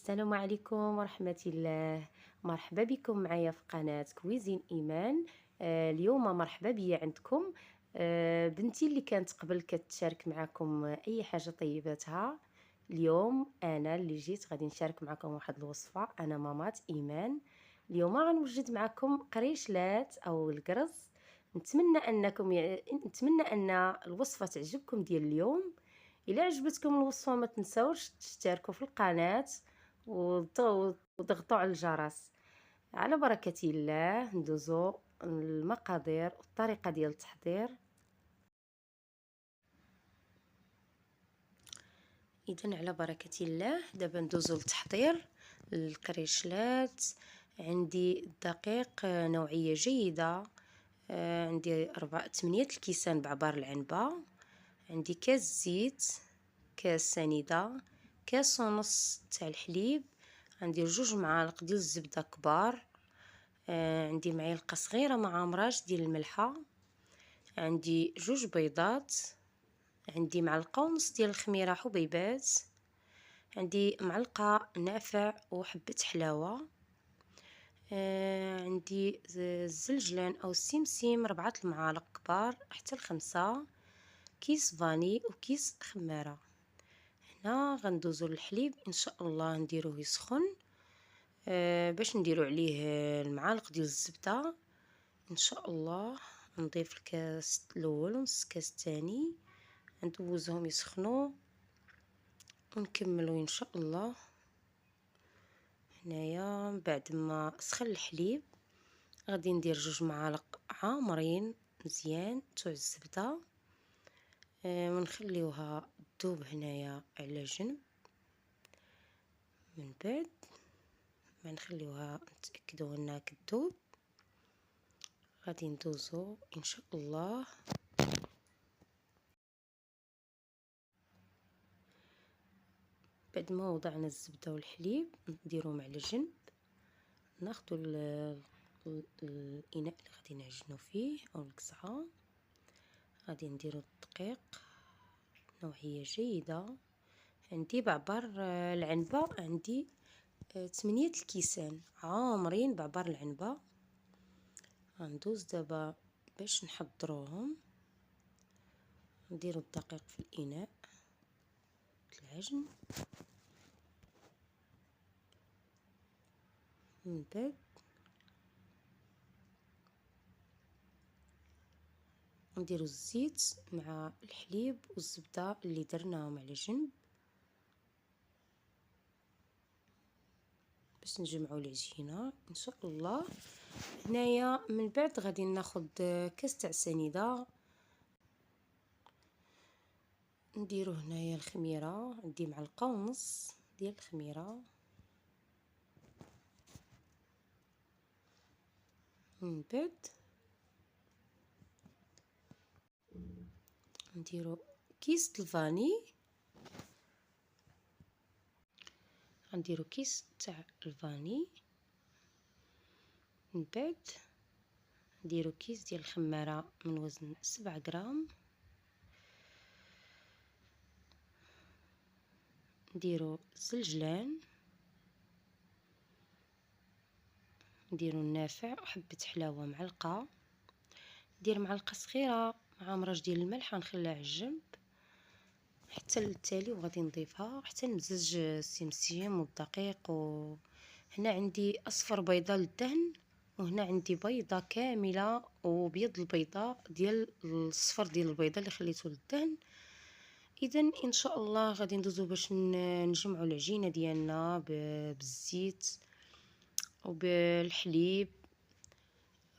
السلام عليكم ورحمة الله. مرحبا بكم معايا في قناة كويزين إيمان. اليوم مرحبا بيا عندكم. بنتي اللي كانت قبل كتشارك معكم أي حاجة طيباتها. اليوم أنا اللي جيت غادي نشارك معكم واحد الوصفة. أنا مامات إيمان. اليوم غنوجد معكم قريشلات أو القرص. نتمنى أن الوصفة تعجبكم ديال اليوم. إلا عجبتكم الوصفة ما تنساوش تشتركوا في القناة وضغطوا على الجرس. على بركة الله ندوزو المقادير والطريقة ديال التحضير. إذن على بركة الله دابا ندوزو للتحضير. القريشلات عندي الدقيق نوعية جيدة، عندي 8 الكيسان بعبار العنبة، عندي كاس زيت، كاس سنيدة، كاس ونص تاع الحليب، عندي 2 معالق ديال الزبدة كبار، عندي معلقة صغيرة مع مراج ديال الملحة، عندي 2 بيضات، عندي معلقة ونص ديال الخميرة حبيبات، عندي معلقة نافع وحبة حلاوة، عندي الزلجلان او السمسم 4 المعالق كبار حتى 5، كيس فاني وكيس خمارة. هنا غندوزو للحليب ان شاء الله نديروه يسخن، باش نديرو عليه المعالق ديال الزبدة ان شاء الله. نضيف الكاس الاول ونص كاس الثاني، ندوزهم يسخنوا ونكملوا ان شاء الله. هنايا بعد ما سخن الحليب غادي ندير 2 معالق عامرين مزيان تاع الزبده، ونخليوها تذوب هنايا على جنب. من بعد ما نخليوها نتاكدوا انها كتذوب غادي ندوزو ان شاء الله. بعد ما وضعنا الزبده والحليب نديروهم على جنب، ناخذوا الاناء اللي غادي نعجنوا فيه او القزعه. غادي نديروا الدقيق نوعيه جيده، عندي بعبر العنبه، عندي 8 الكيسان عامرين بعبر العنبه. غندوز دابا باش نحضروهم. نديروا الدقيق في الاناء العجن، من بعد نديروا الزيت مع الحليب والزبده اللي درناهم على جنب باش نجمعوا العجينه ان شاء الله. هنايا من بعد غادي ناخذ كاس تاع سنيده، نديرو هنايا الخميره، عندي معلقه ونص ديال الخميره، من بعد نديرو كيس الفاني، غنديرو كيس تاع الفاني، من بعد نديرو كيس ديال الخماره من وزن 7 غرام، نديرو الزلجلان، نديرو النافع وحبة حلاوة معلقة، ندير معلقة صغيرة مع مراج ديال الملح ونخليها على الجنب حتى للتالي، وغادي نضيفها حتى نمزج السمسم والدقيق. وهنا عندي اصفر بيضه للدهن، وهنا عندي بيضه كامله وبيض البيضه ديال الصفر ديال البيضه اللي خليته للدهن. اذا ان شاء الله غادي ندوزو باش نجمعوا العجينه ديالنا بالزيت وبالحليب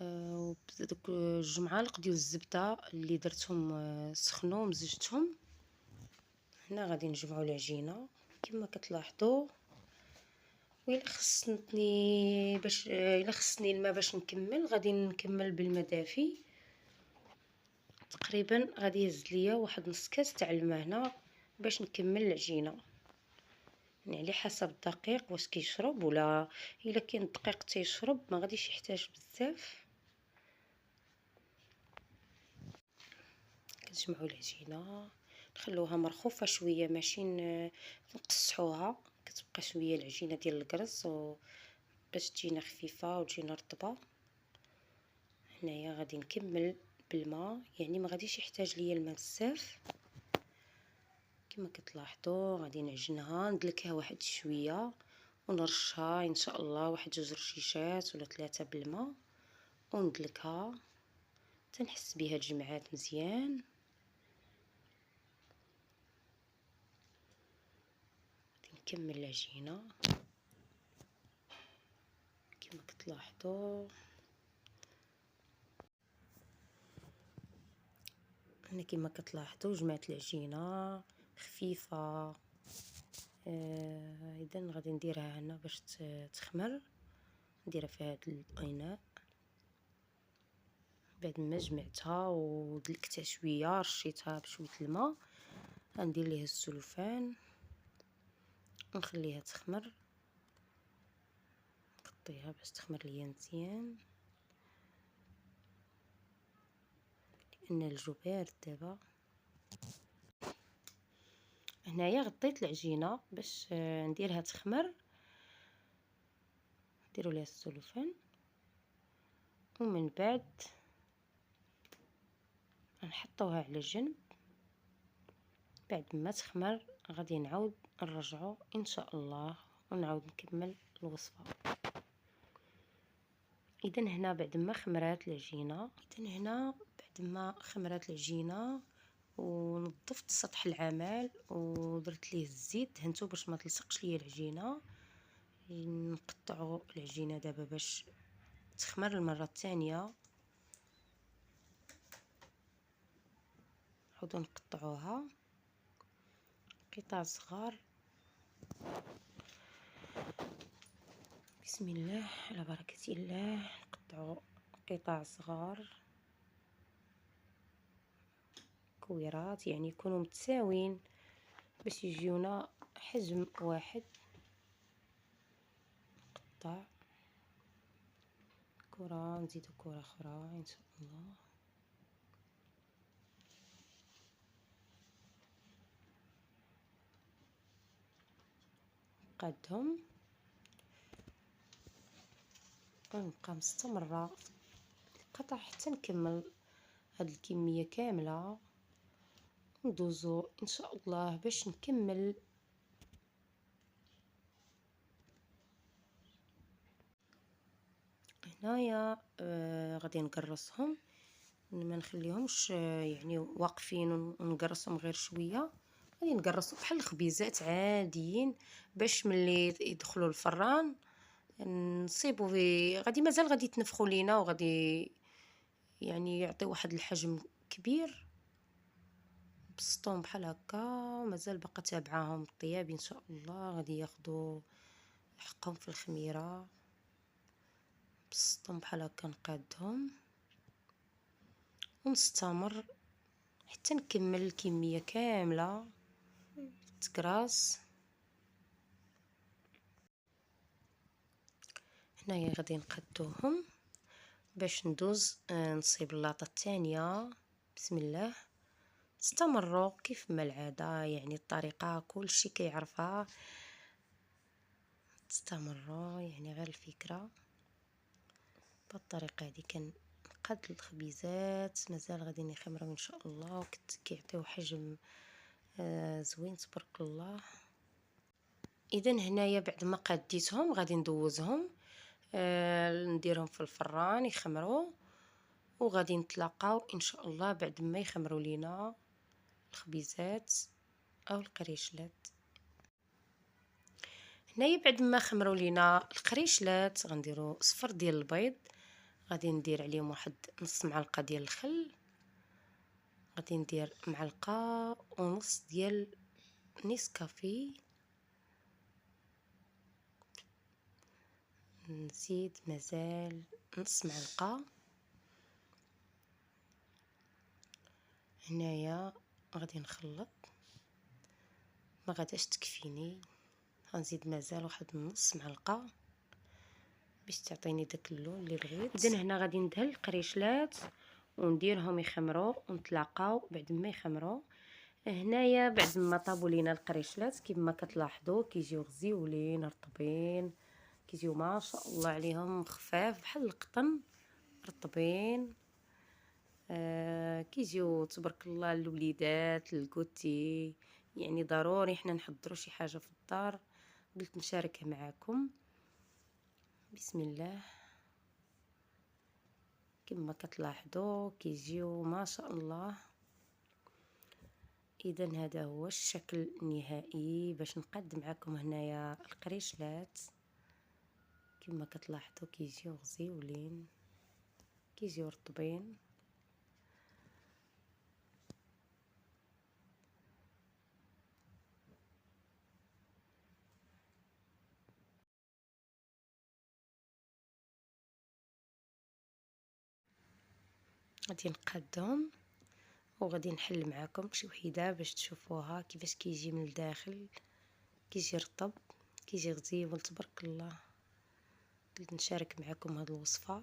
وبدوك 2 معالق ديال الزبده اللي درتهم سخنوا ومزجتهم. هنا غادي نجمعوا العجينه كما كتلاحظوا. الا خصني الماء باش نكمل غادي نكمل بالماء دافي. تقريبا غادي يهز ليا واحد نص كاس تاع الماء هنا باش نكمل العجينه، يعني على حسب الدقيق واش كيشرب، ولا الا كان الدقيق تيشرب ما غاديش يحتاج بزاف. كنجمعوا العجينه نخلوها مرخوفه شويه، ماشي نقصحوها، تبقى شويه العجينه ديال الكرز باش تجينا خفيفه وتجينا رطبه. هنايا غادي نكمل بالماء، يعني ما غاديش يحتاج ليا الماء بزاف. كما كتلاحظوا غادي نعجنها، ندلكها واحد شويه ونرشها ان شاء الله واحد 2 رشيشات ولا 3 بالماء، وندلكها تنحس بها تجمعات مزيان. نكمل العجينه كما كتلاحظوا. هنا كما كتلاحظوا جمعت العجينه خفيفه. اذا غادي نديرها هنا باش تخمر، نديرها في هذا الاناء. بعد ما جمعتها ودلكتها شويه رشيتها بشويه الماء، غندير ليها السلوفان ونخليها تخمر. نغطيها باش تخمر ليا مزيان لان الجو بارد دابا. هنايا غطيت العجينه باش نديرها تخمر. نديروا ليها السلوفان ومن بعد نحطوها على جنب. بعد ما تخمر غادي نعاود نرجعو ان شاء الله ونعاود نكمل الوصفه. اذا هنا بعد ما خمرات العجينه، ونظفت سطح العمل ودرت ليه الزيت دهنتو باش ما تلصقش ليا العجينه. نقطعوا العجينه دابا باش تخمر المره الثانيه. نعاودو نقطعوها قطع صغار. بسم الله على بركه الله. نقطعوا قطع صغار كويرات، يعني يكونوا متساويين باش يجيونا حجم واحد. نقطع كره، نزيدو كره اخرى ان شاء الله. نقادهم ونبقى مستمره في القطع حتى نكمل هاد الكميه كامله. ندوزو ان شاء الله باش نكمل. هنايا غادي نقرصهم، ما نخليهمش يعني واقفين ونقرصهم غير شويه. غادي نقرصو بحال الخبيزات عاديين باش ملي يدخلوا الفران نصيبوا في مازال غادي يتنفخوا لينا وغادي يعني يعطيو واحد الحجم كبير. بسطهم بحال هكا ومازال باقا تابعاهم الطياب ان شاء الله. غادي ياخذوا حقهم في الخميره. بسطهم بحال هكا، نقادهم ونستمر حتى نكمل الكميه كامله تكراس. هنايا غادي نقادوهم باش ندوز نصيب اللاطه الثانيه. بسم الله. استمروا كيف ما العاده، يعني الطريقه كلشي كيعرفها. تستمروا يعني غير الفكره. بالطريقه هذه كنقاد الخبيزات مازال غادي يخمروا ان شاء الله كيعطيو حجم زوين تبارك الله. اذا هنايا بعد ما قاديتهم غادي ندوزهم نديرهم في الفران يخمروا، وغادي نتلاقاو ان شاء الله بعد ما يخمروا لينا الخبيزات او القريشلات. هنايا بعد ما خمروا لينا القريشلات غنديروا صفر ديال البيض. غادي ندير عليهم واحد نص معلقه ديال الخل. غادي ندير معلقه ونص ديال نيسكافي. نزيد مازال نص معلقه. هنايا غادي نخلط، ما غاداش تكفيني، غنزيد مازال واحد نص معلقه باش تعطيني داك اللون اللي بغيت. اذا هنا غادي ندهن القريشلات ونديرهم يخمروا ونتلاقاو بعد ما يخمروا. هنايا بعد ما طابوا لينا القريشلات كما كتلاحظوا كيجيو غزيولين رطبين، كيجيو ما شاء الله عليهم خفاف بحال القطن رطبين. كيجيو تبارك الله الوليدات الكوتي، يعني ضروري حنا نحضروا شي حاجه في الدار، قلت نشاركها معكم. بسم الله. كما كتلاحظوا كيجيو ما شاء الله. اذا هذا هو الشكل النهائي باش نقدم معكم هنايا القريشلات. كما كتلاحظوا كيجيو غزيولين، كيجيو رطبين. غادي نقادهم وغادي نحل معكم شي وحده باش تشوفوها كيفاش كيجي من الداخل، كيجي رطب، كيجي غزيول تبارك الله. قلت نشارك معكم هذه الوصفه،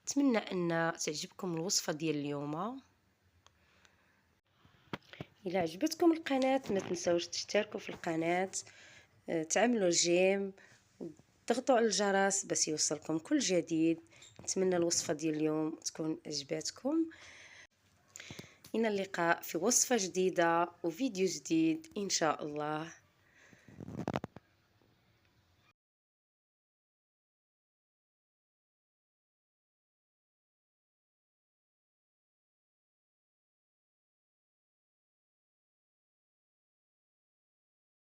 نتمنى ان تعجبكم الوصفه ديال اليوم. الى عجبتكم القناه ما تنساوش تشتركوا في القناه، تعملوا جيم وتضغطوا على الجرس باش يوصلكم كل جديد. نتمنى الوصفه ديال اليوم تكون عجباتكم. إلى اللقاء في وصفة جديدة وفيديو جديد إن شاء الله.